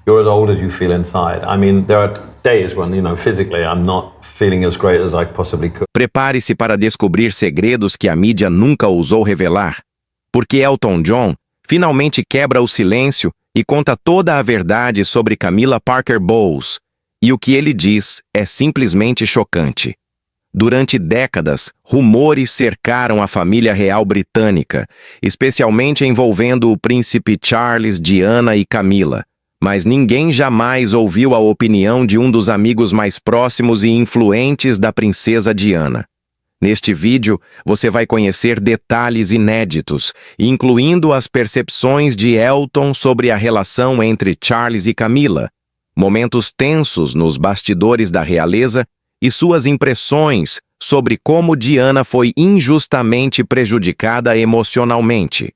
you're as old as you feel inside. I mean, there are days when, physically I'm not feeling as great as I possibly could. Prepare-se para descobrir segredos que a mídia nunca ousou revelar, porque Elton John finalmente quebra o silêncio e conta toda a verdade sobre Camilla Parker Bowles, e o que ele diz é simplesmente chocante. Durante décadas, rumores cercaram a família real britânica, especialmente envolvendo o príncipe Charles, Diana e Camilla, mas ninguém jamais ouviu a opinião de um dos amigos mais próximos e influentes da princesa Diana. Neste vídeo, você vai conhecer detalhes inéditos, incluindo as percepções de Elton sobre a relação entre Charles e Camilla, momentos tensos nos bastidores da realeza e suas impressões sobre como Diana foi injustamente prejudicada emocionalmente.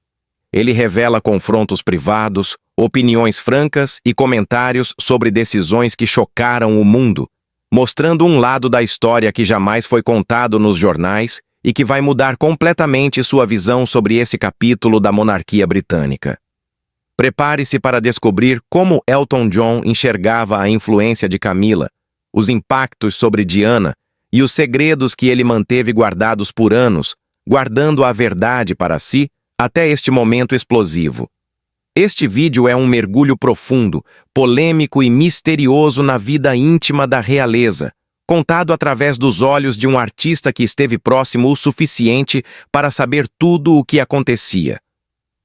Ele revela confrontos privados, opiniões francas e comentários sobre decisões que chocaram o mundo, mostrando um lado da história que jamais foi contado nos jornais e que vai mudar completamente sua visão sobre esse capítulo da monarquia britânica. Prepare-se para descobrir como Elton John enxergava a influência de Camilla, os impactos sobre Diana e os segredos que ele manteve guardados por anos, guardando a verdade para si até este momento explosivo. Este vídeo é um mergulho profundo, polêmico e misterioso na vida íntima da realeza, contado através dos olhos de um artista que esteve próximo o suficiente para saber tudo o que acontecia.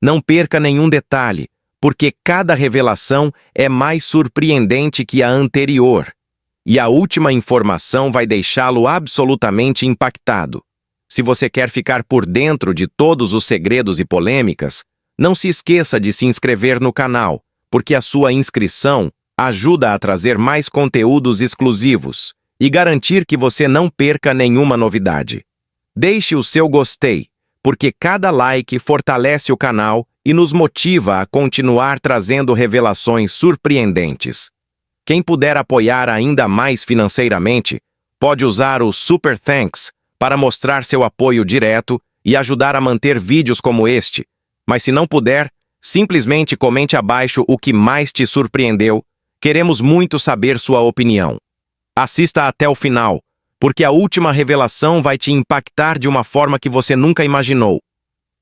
Não perca nenhum detalhe, porque cada revelação é mais surpreendente que a anterior. E a última informação vai deixá-lo absolutamente impactado. Se você quer ficar por dentro de todos os segredos e polêmicas, não se esqueça de se inscrever no canal, porque a sua inscrição ajuda a trazer mais conteúdos exclusivos e garantir que você não perca nenhuma novidade. Deixe o seu gostei, porque cada like fortalece o canal e nos motiva a continuar trazendo revelações surpreendentes. Quem puder apoiar ainda mais financeiramente, pode usar o Super Thanks para mostrar seu apoio direto e ajudar a manter vídeos como este. Mas se não puder, simplesmente comente abaixo o que mais te surpreendeu. Queremos muito saber sua opinião. Assista até o final, porque a última revelação vai te impactar de uma forma que você nunca imaginou.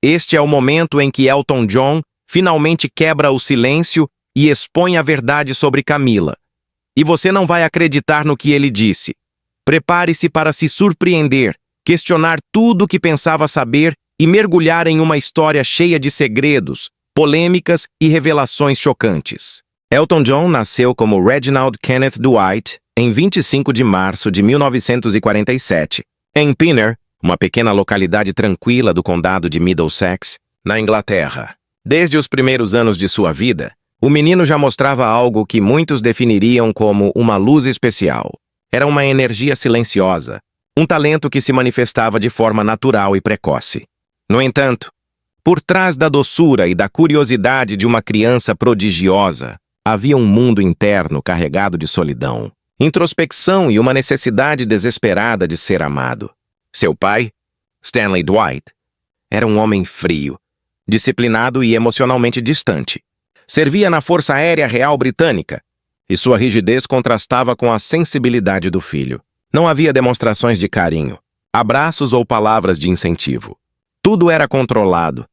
Este é o momento em que Elton John finalmente quebra o silêncio e expõe a verdade sobre Camilla. E você não vai acreditar no que ele disse. Prepare-se para se surpreender, questionar tudo o que pensava saber e mergulhar em uma história cheia de segredos, polêmicas e revelações chocantes. Elton John nasceu como Reginald Kenneth Dwight em 25 de março de 1947, em Pinner, uma pequena localidade tranquila do condado de Middlesex, na Inglaterra. Desde os primeiros anos de sua vida, o menino já mostrava algo que muitos definiriam como uma luz especial. Era uma energia silenciosa, um talento que se manifestava de forma natural e precoce. No entanto, por trás da doçura e da curiosidade de uma criança prodigiosa, havia um mundo interno carregado de solidão, introspecção e uma necessidade desesperada de ser amado. Seu pai, Stanley Dwight, era um homem frio, disciplinado e emocionalmente distante. Servia na Força Aérea Real Britânica, e sua rigidez contrastava com a sensibilidade do filho. Não havia demonstrações de carinho, abraços ou palavras de incentivo. Tudo era controlado.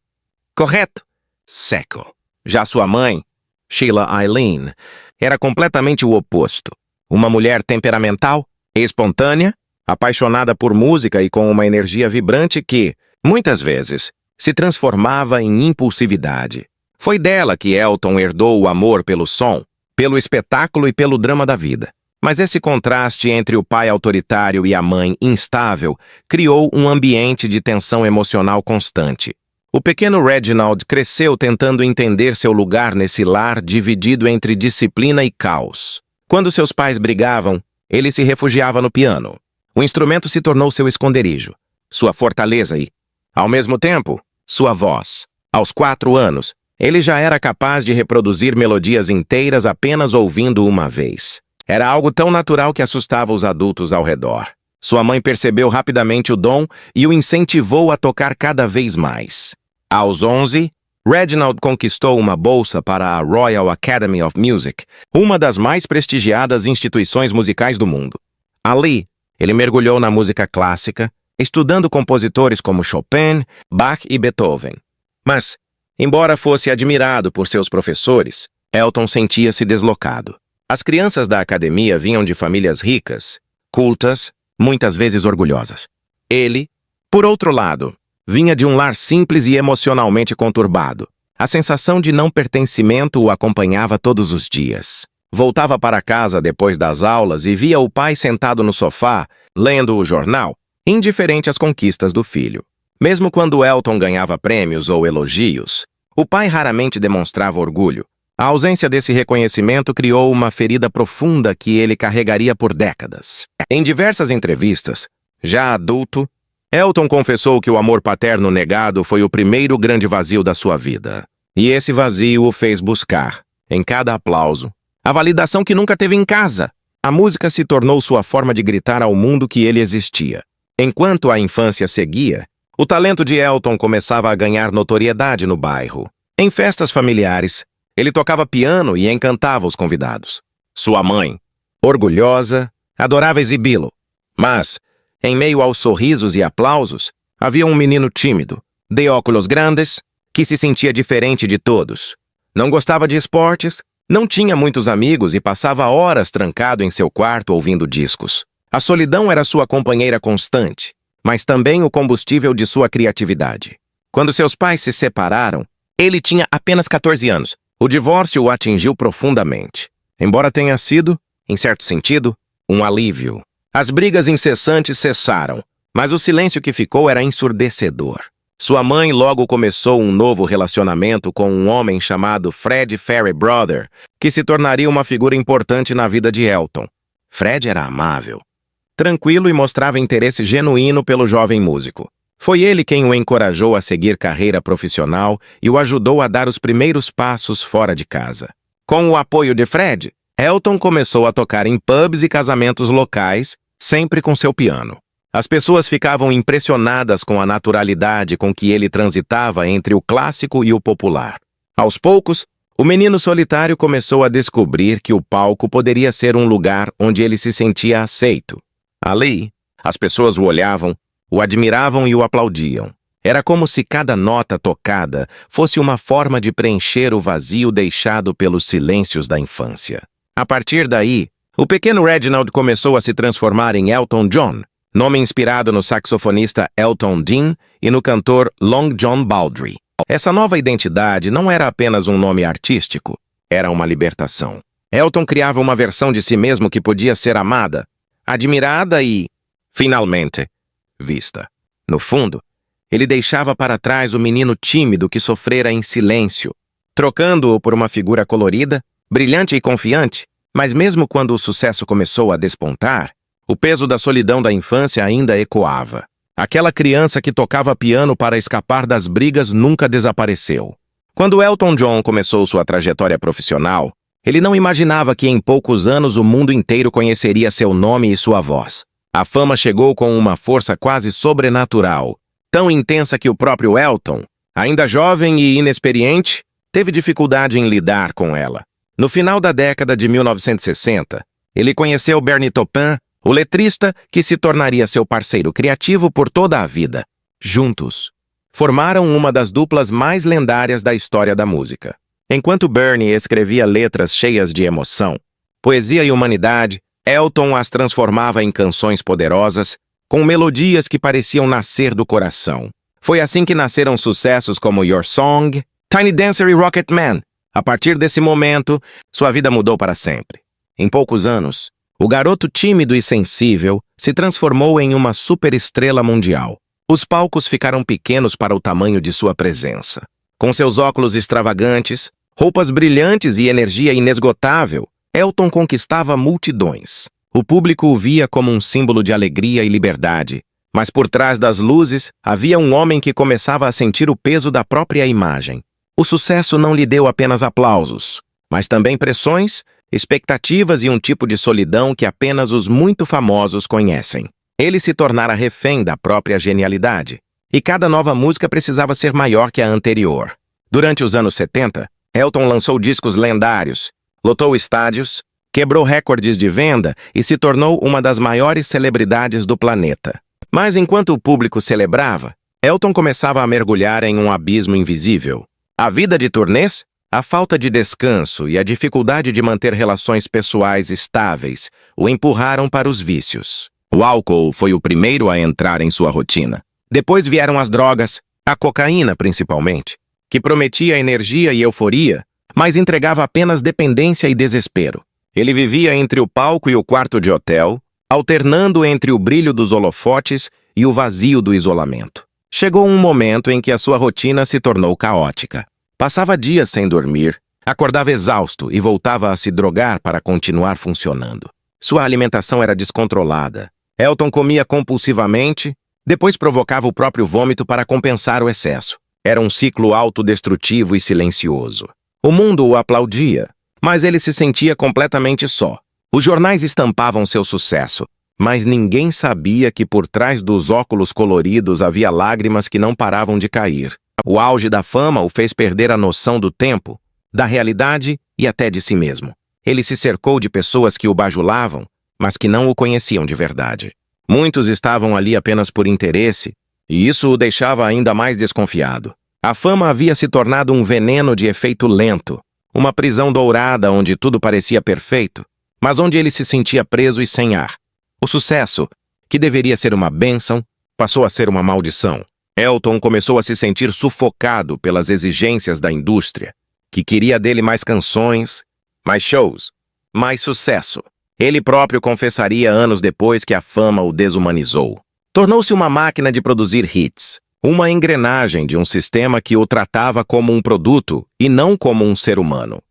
Correto? Seco. Já sua mãe, Sheila Eileen, era completamente o oposto. Uma mulher temperamental, espontânea, apaixonada por música e com uma energia vibrante que, muitas vezes, se transformava em impulsividade. Foi dela que Elton herdou o amor pelo som, pelo espetáculo e pelo drama da vida. Mas esse contraste entre o pai autoritário e a mãe instável criou um ambiente de tensão emocional constante. O pequeno Reginald cresceu tentando entender seu lugar nesse lar dividido entre disciplina e caos. Quando seus pais brigavam, ele se refugiava no piano. O instrumento se tornou seu esconderijo, sua fortaleza e, ao mesmo tempo, sua voz. Aos 4 anos, ele já era capaz de reproduzir melodias inteiras apenas ouvindo uma vez. Era algo tão natural que assustava os adultos ao redor. Sua mãe percebeu rapidamente o dom e o incentivou a tocar cada vez mais. Aos 11, Reginald conquistou uma bolsa para a Royal Academy of Music, uma das mais prestigiadas instituições musicais do mundo. Ali, ele mergulhou na música clássica, estudando compositores como Chopin, Bach e Beethoven. Mas, embora fosse admirado por seus professores, Elton sentia-se deslocado. As crianças da academia vinham de famílias ricas, cultas, muitas vezes orgulhosas. Ele, por outro lado, vinha de um lar simples e emocionalmente conturbado. A sensação de não pertencimento o acompanhava todos os dias. Voltava para casa depois das aulas e via o pai sentado no sofá, lendo o jornal, indiferente às conquistas do filho. Mesmo quando Elton ganhava prêmios ou elogios, o pai raramente demonstrava orgulho. A ausência desse reconhecimento criou uma ferida profunda que ele carregaria por décadas. Em diversas entrevistas, já adulto, Elton confessou que o amor paterno negado foi o primeiro grande vazio da sua vida. E esse vazio o fez buscar, em cada aplauso, a validação que nunca teve em casa. A música se tornou sua forma de gritar ao mundo que ele existia. Enquanto a infância seguia, o talento de Elton começava a ganhar notoriedade no bairro. Em festas familiares, ele tocava piano e encantava os convidados. Sua mãe, orgulhosa, adorava exibi-lo. Mas, em meio aos sorrisos e aplausos, havia um menino tímido, de óculos grandes, que se sentia diferente de todos. Não gostava de esportes, não tinha muitos amigos e passava horas trancado em seu quarto ouvindo discos. A solidão era sua companheira constante, mas também o combustível de sua criatividade. Quando seus pais se separaram, ele tinha apenas 14 anos. O divórcio o atingiu profundamente, embora tenha sido, em certo sentido, um alívio. As brigas incessantes cessaram, mas o silêncio que ficou era ensurdecedor. Sua mãe logo começou um novo relacionamento com um homem chamado Fred Fairbrother, que se tornaria uma figura importante na vida de Elton. Fred era amável, tranquilo e mostrava interesse genuíno pelo jovem músico. Foi ele quem o encorajou a seguir carreira profissional e o ajudou a dar os primeiros passos fora de casa. Com o apoio de Fred, Elton começou a tocar em pubs e casamentos locais, sempre com seu piano. As pessoas ficavam impressionadas com a naturalidade com que ele transitava entre o clássico e o popular. Aos poucos, o menino solitário começou a descobrir que o palco poderia ser um lugar onde ele se sentia aceito. Ali, as pessoas o olhavam, o admiravam e o aplaudiam. Era como se cada nota tocada fosse uma forma de preencher o vazio deixado pelos silêncios da infância. A partir daí, o pequeno Reginald começou a se transformar em Elton John, nome inspirado no saxofonista Elton Dean e no cantor Long John Baldry. Essa nova identidade não era apenas um nome artístico, era uma libertação. Elton criava uma versão de si mesmo que podia ser amada, admirada e, finalmente, vista. No fundo, ele deixava para trás o menino tímido que sofrera em silêncio, trocando-o por uma figura colorida, brilhante e confiante, mas mesmo quando o sucesso começou a despontar, o peso da solidão da infância ainda ecoava. Aquela criança que tocava piano para escapar das brigas nunca desapareceu. Quando Elton John começou sua trajetória profissional, ele não imaginava que em poucos anos o mundo inteiro conheceria seu nome e sua voz. A fama chegou com uma força quase sobrenatural, tão intensa que o próprio Elton, ainda jovem e inexperiente, teve dificuldade em lidar com ela. No final da década de 1960, ele conheceu Bernie Taupin, o letrista que se tornaria seu parceiro criativo por toda a vida. Juntos, formaram uma das duplas mais lendárias da história da música. Enquanto Bernie escrevia letras cheias de emoção, poesia e humanidade, Elton as transformava em canções poderosas, com melodias que pareciam nascer do coração. Foi assim que nasceram sucessos como Your Song, Tiny Dancer e Rocket Man. A partir desse momento, sua vida mudou para sempre. Em poucos anos, o garoto tímido e sensível se transformou em uma superestrela mundial. Os palcos ficaram pequenos para o tamanho de sua presença. Com seus óculos extravagantes, roupas brilhantes e energia inesgotável, Elton conquistava multidões. O público o via como um símbolo de alegria e liberdade, mas por trás das luzes havia um homem que começava a sentir o peso da própria imagem. O sucesso não lhe deu apenas aplausos, mas também pressões, expectativas e um tipo de solidão que apenas os muito famosos conhecem. Ele se tornara refém da própria genialidade, e cada nova música precisava ser maior que a anterior. Durante os anos 70, Elton lançou discos lendários, lotou estádios, quebrou recordes de venda e se tornou uma das maiores celebridades do planeta. Mas enquanto o público celebrava, Elton começava a mergulhar em um abismo invisível. A vida de turnês, a falta de descanso e a dificuldade de manter relações pessoais estáveis o empurraram para os vícios. O álcool foi o primeiro a entrar em sua rotina. Depois vieram as drogas, a cocaína principalmente, que prometia energia e euforia, mas entregava apenas dependência e desespero. Ele vivia entre o palco e o quarto de hotel, alternando entre o brilho dos holofotes e o vazio do isolamento. Chegou um momento em que a sua rotina se tornou caótica. Passava dias sem dormir, acordava exausto e voltava a se drogar para continuar funcionando. Sua alimentação era descontrolada. Elton comia compulsivamente, depois provocava o próprio vômito para compensar o excesso. Era um ciclo autodestrutivo e silencioso. O mundo o aplaudia, mas ele se sentia completamente só. Os jornais estampavam seu sucesso, mas ninguém sabia que por trás dos óculos coloridos havia lágrimas que não paravam de cair. O auge da fama o fez perder a noção do tempo, da realidade e até de si mesmo. Ele se cercou de pessoas que o bajulavam, mas que não o conheciam de verdade. Muitos estavam ali apenas por interesse, e isso o deixava ainda mais desconfiado. A fama havia se tornado um veneno de efeito lento, uma prisão dourada onde tudo parecia perfeito, mas onde ele se sentia preso e sem ar. O sucesso, que deveria ser uma bênção, passou a ser uma maldição. Elton começou a se sentir sufocado pelas exigências da indústria, que queria dele mais canções, mais shows, mais sucesso. Ele próprio confessaria anos depois que a fama o desumanizou. Tornou-se uma máquina de produzir hits, uma engrenagem de um sistema que o tratava como um produto e não como um ser humano.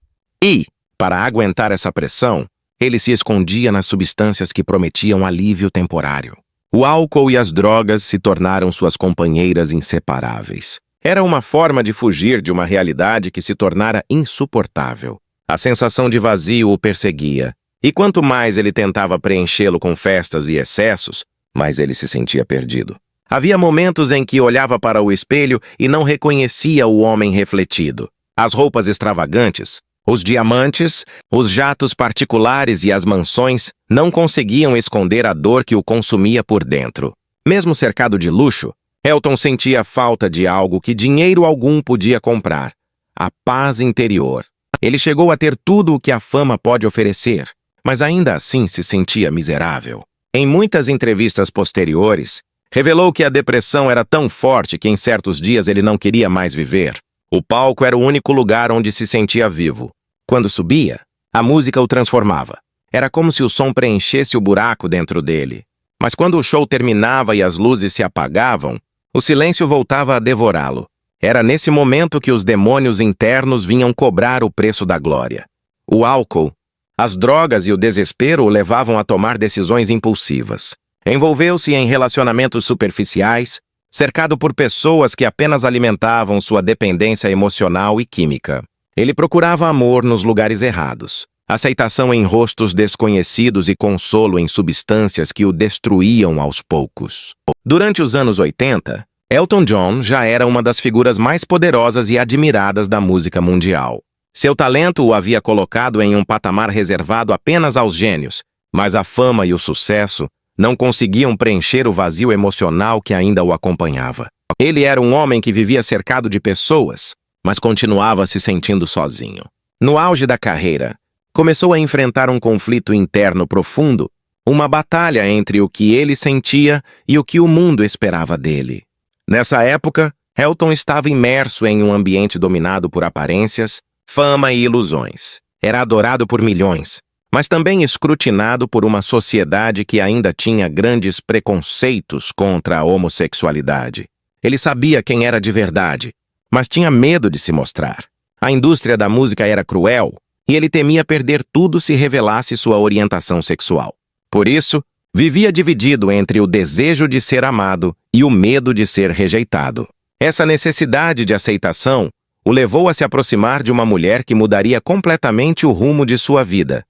E, para aguentar essa pressão, ele se escondia nas substâncias que prometiam alívio temporário. O álcool e as drogas se tornaram suas companheiras inseparáveis. Era uma forma de fugir de uma realidade que se tornara insuportável. A sensação de vazio o perseguia, e quanto mais ele tentava preenchê-lo com festas e excessos, mais ele se sentia perdido. Havia momentos em que olhava para o espelho e não reconhecia o homem refletido. As roupas extravagantes, os diamantes, os jatos particulares e as mansões não conseguiam esconder a dor que o consumia por dentro. Mesmo cercado de luxo, Elton sentia falta de algo que dinheiro algum podia comprar: a paz interior. Ele chegou a ter tudo o que a fama pode oferecer, mas ainda assim se sentia miserável. Em muitas entrevistas posteriores, revelou que a depressão era tão forte que em certos dias ele não queria mais viver. O palco era o único lugar onde se sentia vivo. Quando subia, a música o transformava. Era como se o som preenchesse o buraco dentro dele. Mas quando o show terminava e as luzes se apagavam, o silêncio voltava a devorá-lo. Era nesse momento que os demônios internos vinham cobrar o preço da glória. O álcool, as drogas e o desespero o levavam a tomar decisões impulsivas. Envolveu-se em relacionamentos superficiais, cercado por pessoas que apenas alimentavam sua dependência emocional e química. Ele procurava amor nos lugares errados, aceitação em rostos desconhecidos e consolo em substâncias que o destruíam aos poucos. Durante os anos 80, Elton John já era uma das figuras mais poderosas e admiradas da música mundial. Seu talento o havia colocado em um patamar reservado apenas aos gênios, mas a fama e o sucesso não conseguiam preencher o vazio emocional que ainda o acompanhava. Ele era um homem que vivia cercado de pessoas, mas continuava se sentindo sozinho. No auge da carreira, começou a enfrentar um conflito interno profundo, uma batalha entre o que ele sentia e o que o mundo esperava dele. Nessa época, Elton estava imerso em um ambiente dominado por aparências, fama e ilusões. Era adorado por milhões, mas também escrutinado por uma sociedade que ainda tinha grandes preconceitos contra a homossexualidade. Ele sabia quem era de verdade, mas tinha medo de se mostrar. A indústria da música era cruel e ele temia perder tudo se revelasse sua orientação sexual. Por isso, vivia dividido entre o desejo de ser amado e o medo de ser rejeitado. Essa necessidade de aceitação o levou a se aproximar de uma mulher que mudaria completamente o rumo de sua vida.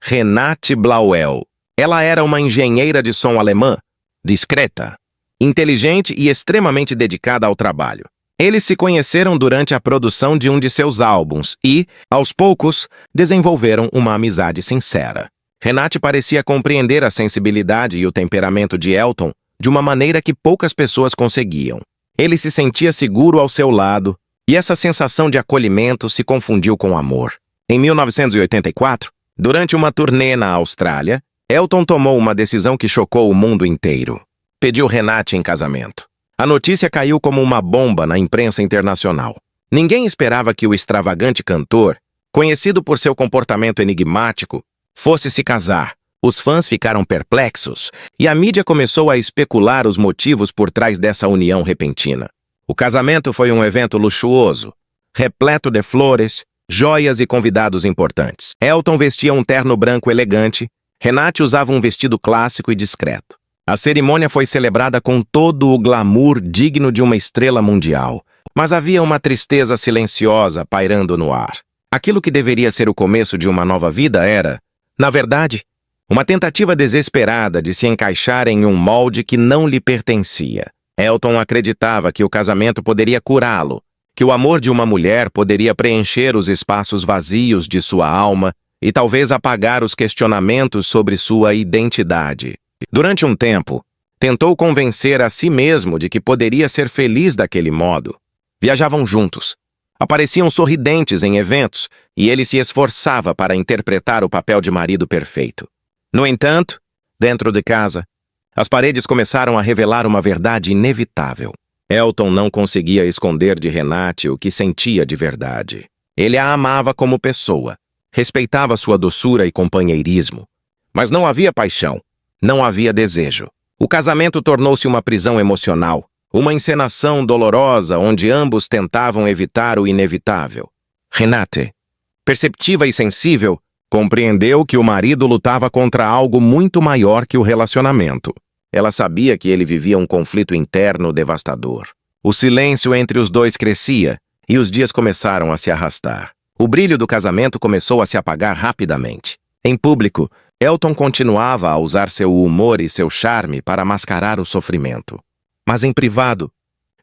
Renate Blauel. Ela era uma engenheira de som alemã, discreta, inteligente e extremamente dedicada ao trabalho. Eles se conheceram durante a produção de um de seus álbuns e, aos poucos, desenvolveram uma amizade sincera. Renate parecia compreender a sensibilidade e o temperamento de Elton de uma maneira que poucas pessoas conseguiam. Ele se sentia seguro ao seu lado, e essa sensação de acolhimento se confundiu com amor. Em 1984, durante uma turnê na Austrália, Elton tomou uma decisão que chocou o mundo inteiro. Pediu Renate em casamento. A notícia caiu como uma bomba na imprensa internacional. Ninguém esperava que o extravagante cantor, conhecido por seu comportamento enigmático, fosse se casar. Os fãs ficaram perplexos e a mídia começou a especular os motivos por trás dessa união repentina. O casamento foi um evento luxuoso, repleto de flores, joias e convidados importantes. Elton vestia um terno branco elegante, Renate usava um vestido clássico e discreto. A cerimônia foi celebrada com todo o glamour digno de uma estrela mundial, mas havia uma tristeza silenciosa pairando no ar. Aquilo que deveria ser o começo de uma nova vida era, na verdade, uma tentativa desesperada de se encaixar em um molde que não lhe pertencia. Elton acreditava que o casamento poderia curá-lo, que o amor de uma mulher poderia preencher os espaços vazios de sua alma e talvez apagar os questionamentos sobre sua identidade. Durante um tempo, tentou convencer a si mesmo de que poderia ser feliz daquele modo. Viajavam juntos. Apareciam sorridentes em eventos e ele se esforçava para interpretar o papel de marido perfeito. No entanto, dentro de casa, as paredes começaram a revelar uma verdade inevitável. Elton não conseguia esconder de Renate o que sentia de verdade. Ele a amava como pessoa, respeitava sua doçura e companheirismo. Mas não havia paixão, não havia desejo. O casamento tornou-se uma prisão emocional, uma encenação dolorosa onde ambos tentavam evitar o inevitável. Renate, perceptiva e sensível, compreendeu que o marido lutava contra algo muito maior que o relacionamento. Ela sabia que ele vivia um conflito interno devastador. O silêncio entre os dois crescia e os dias começaram a se arrastar. O brilho do casamento começou a se apagar rapidamente. Em público, Elton continuava a usar seu humor e seu charme para mascarar o sofrimento. Mas em privado,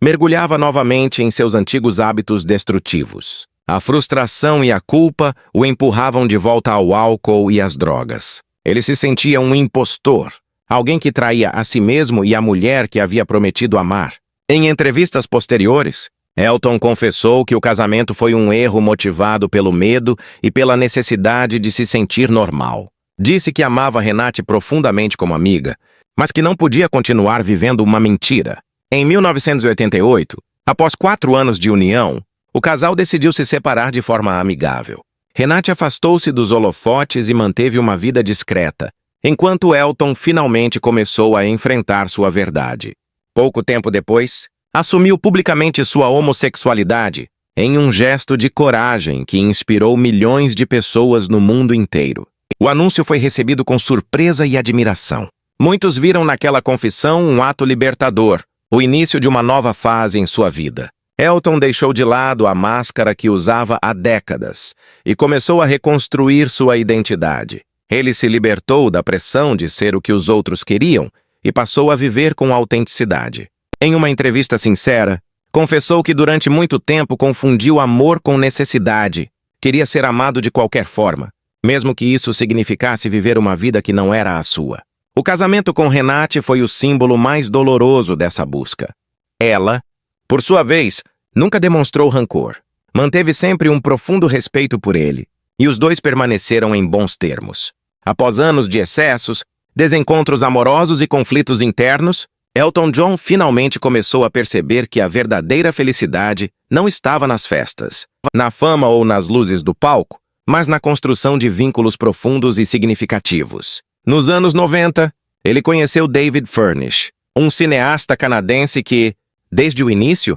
mergulhava novamente em seus antigos hábitos destrutivos. A frustração e a culpa o empurravam de volta ao álcool e às drogas. Ele se sentia um impostor, alguém que traía a si mesmo e a mulher que havia prometido amar. Em entrevistas posteriores, Elton confessou que o casamento foi um erro motivado pelo medo e pela necessidade de se sentir normal. Disse que amava Renate profundamente como amiga, mas que não podia continuar vivendo uma mentira. Em 1988, após 4 anos de união, o casal decidiu se separar de forma amigável. Renate afastou-se dos holofotes e manteve uma vida discreta, enquanto Elton finalmente começou a enfrentar sua verdade. Pouco tempo depois, assumiu publicamente sua homossexualidade, em um gesto de coragem que inspirou milhões de pessoas no mundo inteiro. O anúncio foi recebido com surpresa e admiração. Muitos viram naquela confissão um ato libertador, o início de uma nova fase em sua vida. Elton deixou de lado a máscara que usava há décadas e começou a reconstruir sua identidade. Ele se libertou da pressão de ser o que os outros queriam e passou a viver com autenticidade. Em uma entrevista sincera, confessou que durante muito tempo confundiu amor com necessidade. Queria ser amado de qualquer forma, mesmo que isso significasse viver uma vida que não era a sua. O casamento com Renate foi o símbolo mais doloroso dessa busca. Ela, por sua vez, nunca demonstrou rancor. Manteve sempre um profundo respeito por ele, e os dois permaneceram em bons termos. Após anos de excessos, desencontros amorosos e conflitos internos, Elton John finalmente começou a perceber que a verdadeira felicidade não estava nas festas, na fama ou nas luzes do palco, mas na construção de vínculos profundos e significativos. Nos anos 90, ele conheceu David Furnish, um cineasta canadense que, desde o início,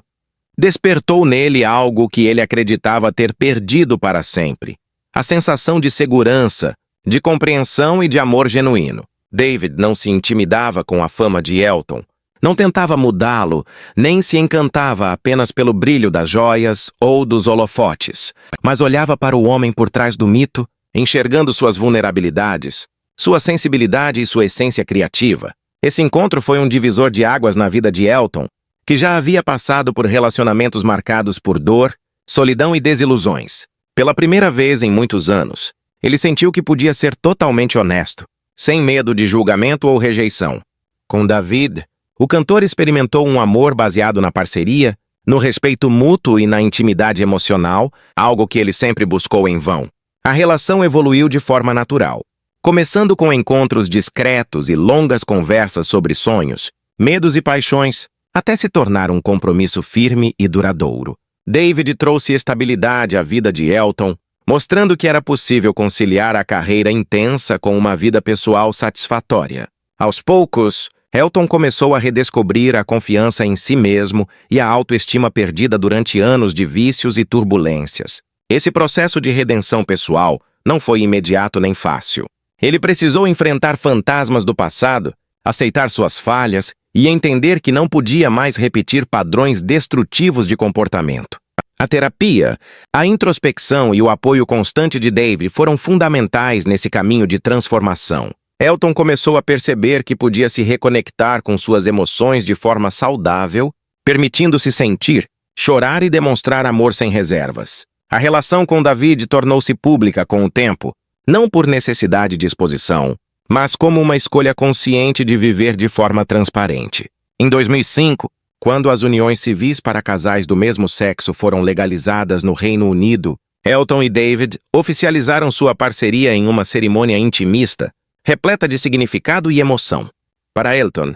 despertou nele algo que ele acreditava ter perdido para sempre: a sensação de segurança, de compreensão e de amor genuíno. David não se intimidava com a fama de Elton, não tentava mudá-lo, nem se encantava apenas pelo brilho das joias ou dos holofotes, mas olhava para o homem por trás do mito, enxergando suas vulnerabilidades, sua sensibilidade e sua essência criativa. Esse encontro foi um divisor de águas na vida de Elton, que já havia passado por relacionamentos marcados por dor, solidão e desilusões. Pela primeira vez em muitos anos, ele sentiu que podia ser totalmente honesto, sem medo de julgamento ou rejeição. Com David, o cantor experimentou um amor baseado na parceria, no respeito mútuo e na intimidade emocional, algo que ele sempre buscou em vão. A relação evoluiu de forma natural, começando com encontros discretos e longas conversas sobre sonhos, medos e paixões, até se tornar um compromisso firme e duradouro. David trouxe estabilidade à vida de Elton, mostrando que era possível conciliar a carreira intensa com uma vida pessoal satisfatória. Aos poucos, Elton começou a redescobrir a confiança em si mesmo e a autoestima perdida durante anos de vícios e turbulências. Esse processo de redenção pessoal não foi imediato nem fácil. Ele precisou enfrentar fantasmas do passado, aceitar suas falhas e entender que não podia mais repetir padrões destrutivos de comportamento. A terapia, a introspecção e o apoio constante de David foram fundamentais nesse caminho de transformação. Elton começou a perceber que podia se reconectar com suas emoções de forma saudável, permitindo-se sentir, chorar e demonstrar amor sem reservas. A relação com David tornou-se pública com o tempo, não por necessidade de exposição, mas como uma escolha consciente de viver de forma transparente. Em 2005, quando as uniões civis para casais do mesmo sexo foram legalizadas no Reino Unido, Elton e David oficializaram sua parceria em uma cerimônia intimista, repleta de significado e emoção. Para Elton,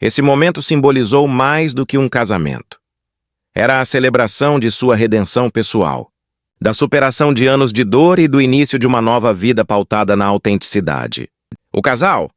esse momento simbolizou mais do que um casamento. Era a celebração de sua redenção pessoal, da superação de anos de dor e do início de uma nova vida pautada na autenticidade. O casal,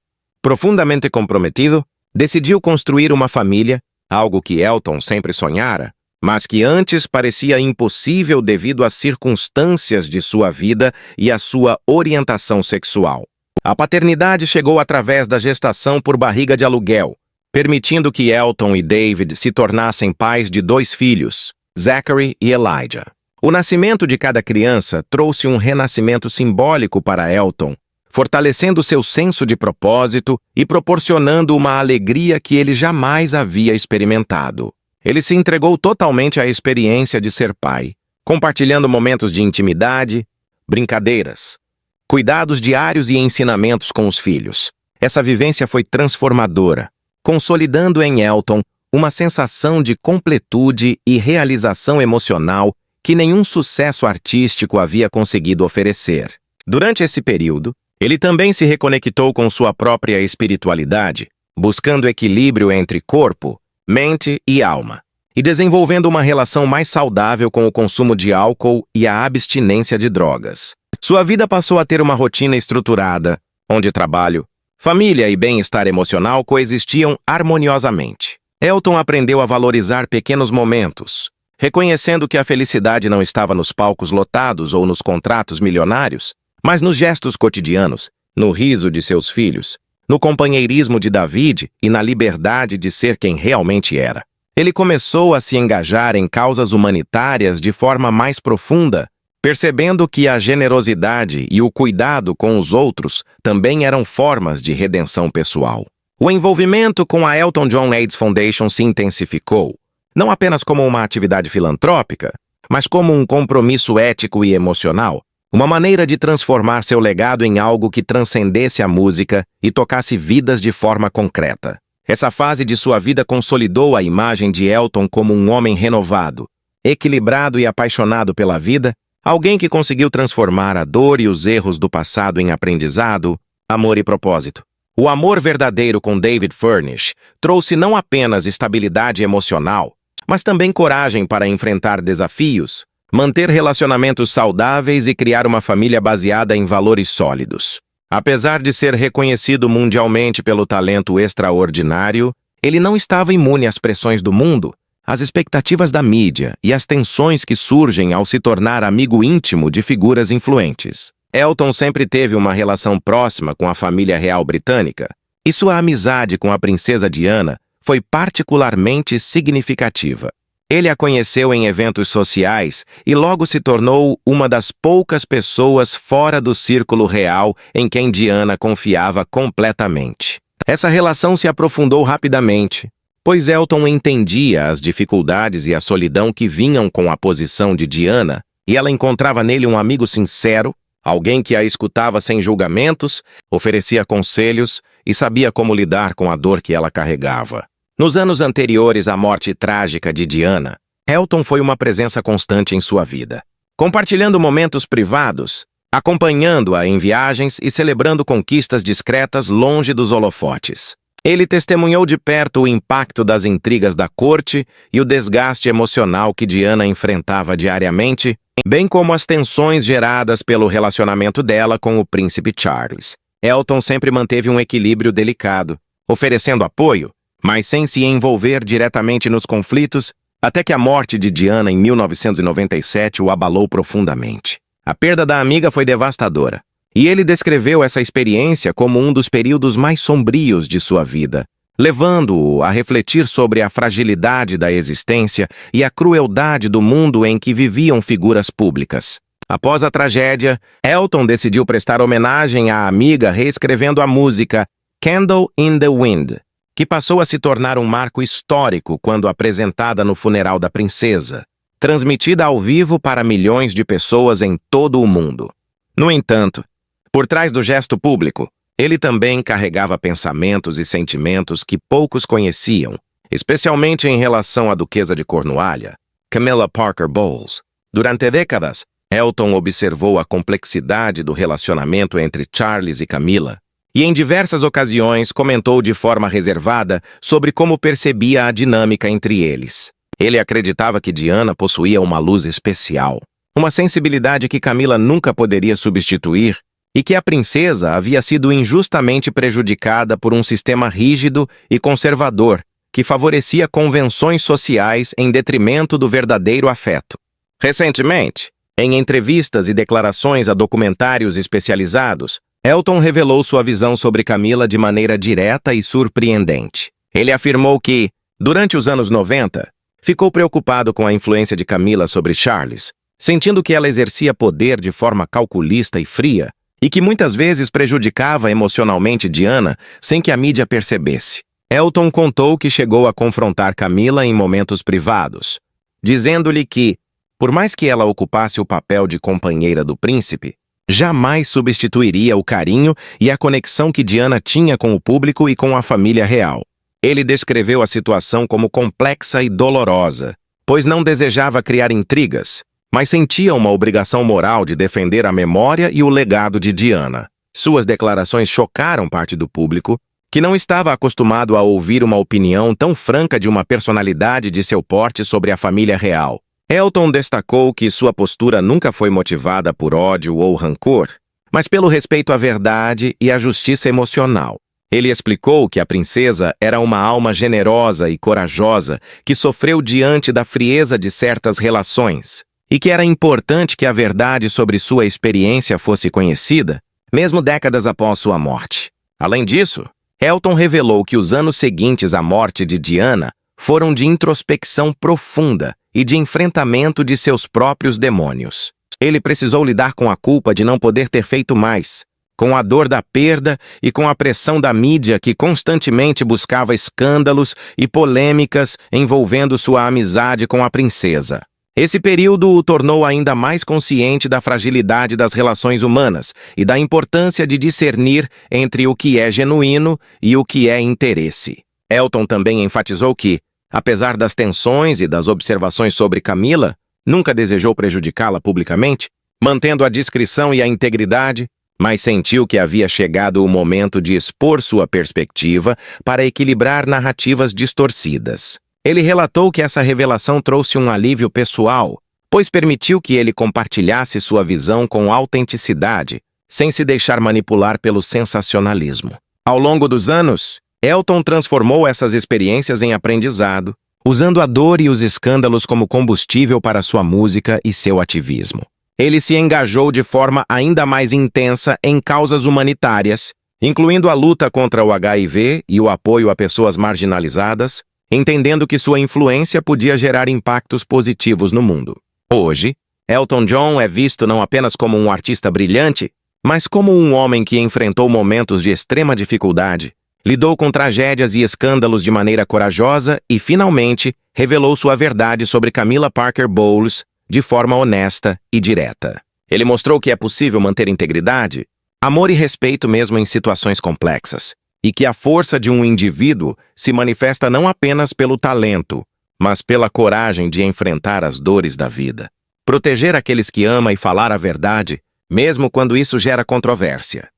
profundamente comprometido, decidiu construir uma família, algo que Elton sempre sonhara, mas que antes parecia impossível devido às circunstâncias de sua vida e à sua orientação sexual. A paternidade chegou através da gestação por barriga de aluguel, permitindo que Elton e David se tornassem pais de 2 filhos, Zachary e Elijah. O nascimento de cada criança trouxe um renascimento simbólico para Elton, fortalecendo seu senso de propósito e proporcionando uma alegria que ele jamais havia experimentado. Ele se entregou totalmente à experiência de ser pai, compartilhando momentos de intimidade, brincadeiras, cuidados diários e ensinamentos com os filhos. Essa vivência foi transformadora, consolidando em Elton uma sensação de completude e realização emocional que nenhum sucesso artístico havia conseguido oferecer. Durante esse período, ele também se reconectou com sua própria espiritualidade, buscando equilíbrio entre corpo, mente e alma, e desenvolvendo uma relação mais saudável com o consumo de álcool e a abstinência de drogas. Sua vida passou a ter uma rotina estruturada, onde trabalho, família e bem-estar emocional coexistiam harmoniosamente. Elton aprendeu a valorizar pequenos momentos, reconhecendo que a felicidade não estava nos palcos lotados ou nos contratos milionários, mas nos gestos cotidianos, no riso de seus filhos, no companheirismo de David e na liberdade de ser quem realmente era. Ele começou a se engajar em causas humanitárias de forma mais profunda, percebendo que a generosidade e o cuidado com os outros também eram formas de redenção pessoal. O envolvimento com a Elton John AIDS Foundation se intensificou, não apenas como uma atividade filantrópica, mas como um compromisso ético e emocional, uma maneira de transformar seu legado em algo que transcendesse a música e tocasse vidas de forma concreta. Essa fase de sua vida consolidou a imagem de Elton como um homem renovado, equilibrado e apaixonado pela vida, alguém que conseguiu transformar a dor e os erros do passado em aprendizado, amor e propósito. O amor verdadeiro com David Furnish trouxe não apenas estabilidade emocional, mas também coragem para enfrentar desafios, manter relacionamentos saudáveis e criar uma família baseada em valores sólidos. Apesar de ser reconhecido mundialmente pelo talento extraordinário, ele não estava imune às pressões do mundo, às expectativas da mídia e às tensões que surgem ao se tornar amigo íntimo de figuras influentes. Elton sempre teve uma relação próxima com a família real britânica, e sua amizade com a princesa Diana foi particularmente significativa. Ele a conheceu em eventos sociais e logo se tornou uma das poucas pessoas fora do círculo real em quem Diana confiava completamente. Essa relação se aprofundou rapidamente, pois Elton entendia as dificuldades e a solidão que vinham com a posição de Diana, e ela encontrava nele um amigo sincero, alguém que a escutava sem julgamentos, oferecia conselhos e sabia como lidar com a dor que ela carregava. Nos anos anteriores à morte trágica de Diana, Elton foi uma presença constante em sua vida, compartilhando momentos privados, acompanhando-a em viagens e celebrando conquistas discretas longe dos holofotes. Ele testemunhou de perto o impacto das intrigas da corte e o desgaste emocional que Diana enfrentava diariamente, bem como as tensões geradas pelo relacionamento dela com o príncipe Charles. Elton sempre manteve um equilíbrio delicado, oferecendo apoio, mas sem se envolver diretamente nos conflitos, até que a morte de Diana em 1997 o abalou profundamente. A perda da amiga foi devastadora, e ele descreveu essa experiência como um dos períodos mais sombrios de sua vida, levando-o a refletir sobre a fragilidade da existência e a crueldade do mundo em que viviam figuras públicas. Após a tragédia, Elton decidiu prestar homenagem à amiga reescrevendo a música Candle in the Wind, que passou a se tornar um marco histórico quando apresentada no funeral da princesa, transmitida ao vivo para milhões de pessoas em todo o mundo. No entanto, por trás do gesto público, ele também carregava pensamentos e sentimentos que poucos conheciam, especialmente em relação à duquesa de Cornualha, Camilla Parker Bowles. Durante décadas, Elton observou a complexidade do relacionamento entre Charles e Camilla, e em diversas ocasiões comentou de forma reservada sobre como percebia a dinâmica entre eles. Ele acreditava que Diana possuía uma luz especial, uma sensibilidade que Camilla nunca poderia substituir, e que a princesa havia sido injustamente prejudicada por um sistema rígido e conservador que favorecia convenções sociais em detrimento do verdadeiro afeto. Recentemente, em entrevistas e declarações a documentários especializados, Elton revelou sua visão sobre Camilla de maneira direta e surpreendente. Ele afirmou que, durante os anos 90, ficou preocupado com a influência de Camilla sobre Charles, sentindo que ela exercia poder de forma calculista e fria, e que muitas vezes prejudicava emocionalmente Diana sem que a mídia percebesse. Elton contou que chegou a confrontar Camilla em momentos privados, dizendo-lhe que, por mais que ela ocupasse o papel de companheira do príncipe, jamais substituiria o carinho e a conexão que Diana tinha com o público e com a família real. Ele descreveu a situação como complexa e dolorosa, pois não desejava criar intrigas, mas sentia uma obrigação moral de defender a memória e o legado de Diana. Suas declarações chocaram parte do público, que não estava acostumado a ouvir uma opinião tão franca de uma personalidade de seu porte sobre a família real. Elton destacou que sua postura nunca foi motivada por ódio ou rancor, mas pelo respeito à verdade e à justiça emocional. Ele explicou que a princesa era uma alma generosa e corajosa que sofreu diante da frieza de certas relações, e que era importante que a verdade sobre sua experiência fosse conhecida, mesmo décadas após sua morte. Além disso, Elton revelou que os anos seguintes à morte de Diana foram de introspecção profunda e de enfrentamento de seus próprios demônios. Ele precisou lidar com a culpa de não poder ter feito mais, com a dor da perda e com a pressão da mídia que constantemente buscava escândalos e polêmicas envolvendo sua amizade com a princesa. Esse período o tornou ainda mais consciente da fragilidade das relações humanas e da importância de discernir entre o que é genuíno e o que é interesse. Elton também enfatizou que, apesar das tensões e das observações sobre Camilla, nunca desejou prejudicá-la publicamente, mantendo a discrição e a integridade, mas sentiu que havia chegado o momento de expor sua perspectiva para equilibrar narrativas distorcidas. Ele relatou que essa revelação trouxe um alívio pessoal, pois permitiu que ele compartilhasse sua visão com autenticidade, sem se deixar manipular pelo sensacionalismo. Ao longo dos anos, Elton transformou essas experiências em aprendizado, usando a dor e os escândalos como combustível para sua música e seu ativismo. Ele se engajou de forma ainda mais intensa em causas humanitárias, incluindo a luta contra o HIV e o apoio a pessoas marginalizadas, entendendo que sua influência podia gerar impactos positivos no mundo. Hoje, Elton John é visto não apenas como um artista brilhante, mas como um homem que enfrentou momentos de extrema dificuldade lidou com tragédias e escândalos de maneira corajosa e, finalmente, revelou sua verdade sobre Camila Parker Bowles de forma honesta e direta. Ele mostrou que é possível manter integridade, amor e respeito mesmo em situações complexas, e que a força de um indivíduo se manifesta não apenas pelo talento, mas pela coragem de enfrentar as dores da vida. Proteger aqueles que ama e falar a verdade, mesmo quando isso gera controvérsia.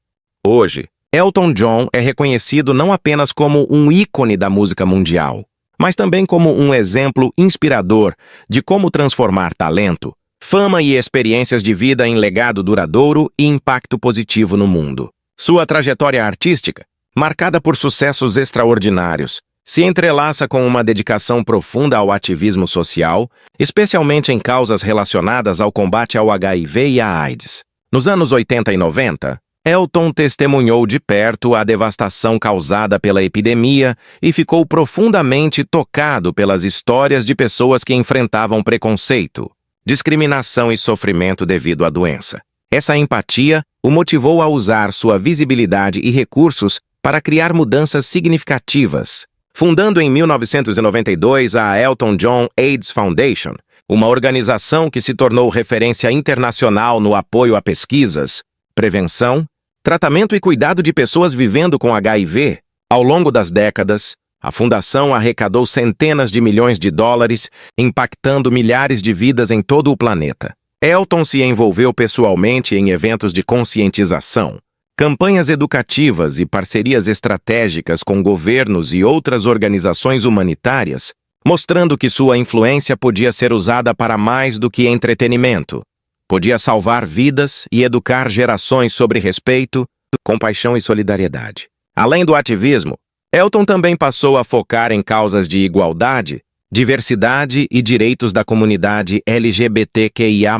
Hoje, Elton John é reconhecido não apenas como um ícone da música mundial, mas também como um exemplo inspirador de como transformar talento, fama e experiências de vida em legado duradouro e impacto positivo no mundo. Sua trajetória artística, marcada por sucessos extraordinários, se entrelaça com uma dedicação profunda ao ativismo social, especialmente em causas relacionadas ao combate ao HIV e à AIDS. Nos anos 80 e 90, Elton testemunhou de perto a devastação causada pela epidemia e ficou profundamente tocado pelas histórias de pessoas que enfrentavam preconceito, discriminação e sofrimento devido à doença. Essa empatia o motivou a usar sua visibilidade e recursos para criar mudanças significativas, fundando em 1992 a Elton John AIDS Foundation, uma organização que se tornou referência internacional no apoio a pesquisas, prevenção, tratamento e cuidado de pessoas vivendo com HIV. Ao longo das décadas, a fundação arrecadou centenas de milhões de dólares, impactando milhares de vidas em todo o planeta. Elton se envolveu pessoalmente em eventos de conscientização, campanhas educativas e parcerias estratégicas com governos e outras organizações humanitárias, mostrando que sua influência podia ser usada para mais do que entretenimento. Podia salvar vidas e educar gerações sobre respeito, compaixão e solidariedade. Além do ativismo, Elton também passou a focar em causas de igualdade, diversidade e direitos da comunidade LGBTQIA+,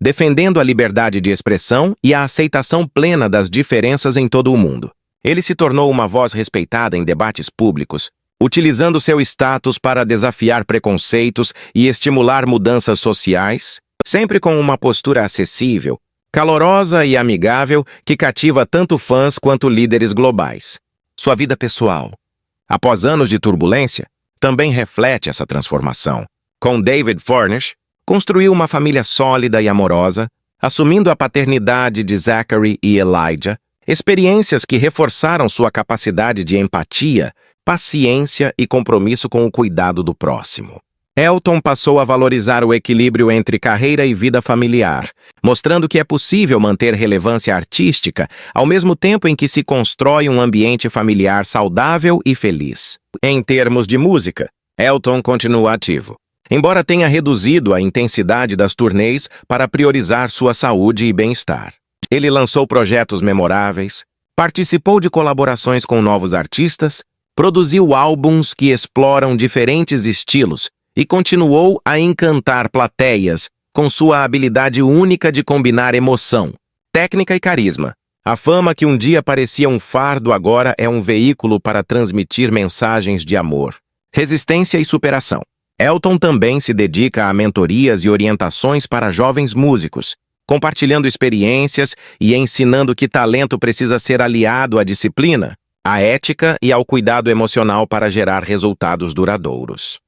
defendendo a liberdade de expressão e a aceitação plena das diferenças em todo o mundo. Ele se tornou uma voz respeitada em debates públicos, utilizando seu status para desafiar preconceitos e estimular mudanças sociais, sempre com uma postura acessível, calorosa e amigável que cativa tanto fãs quanto líderes globais. Sua vida pessoal, após anos de turbulência, também reflete essa transformação. Com David Furnish, construiu uma família sólida e amorosa, assumindo a paternidade de Zachary e Elijah, experiências que reforçaram sua capacidade de empatia, paciência e compromisso com o cuidado do próximo. Elton passou a valorizar o equilíbrio entre carreira e vida familiar, mostrando que é possível manter relevância artística ao mesmo tempo em que se constrói um ambiente familiar saudável e feliz. Em termos de música, Elton continua ativo, embora tenha reduzido a intensidade das turnês para priorizar sua saúde e bem-estar. Ele lançou projetos memoráveis, participou de colaborações com novos artistas, produziu álbuns que exploram diferentes estilos e continuou a encantar plateias com sua habilidade única de combinar emoção, técnica e carisma. A fama que um dia parecia um fardo agora é um veículo para transmitir mensagens de amor, resistência e superação. Elton também se dedica a mentorias e orientações para jovens músicos, compartilhando experiências e ensinando que talento precisa ser aliado à disciplina, à ética e ao cuidado emocional para gerar resultados duradouros.